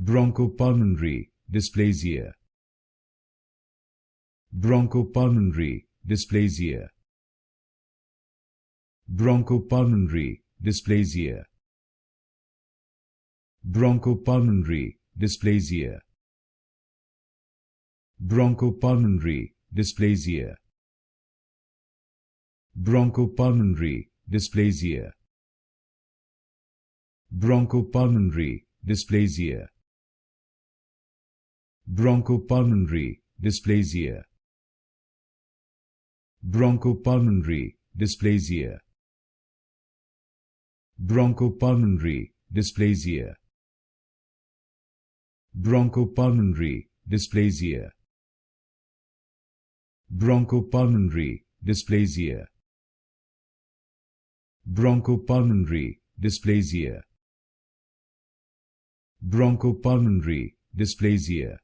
Bronchopulmonary dysplasia. Bronchopulmonary dysplasia. Bronchopulmonary dysplasia. Bronchopulmonary dysplasia. Bronchopulmonary dysplasia. Bronchopulmonary dysplasia. Bronchopulmonary dysplasia. Bronchopulmonary dysplasia. Bronchopulmonary dysplasia. Bronchopulmonary dysplasia. Bronchopulmonary dysplasia. Bronchopulmonary dysplasia. Bronchopulmonary dysplasia. Bronchopulmonary dysplasia.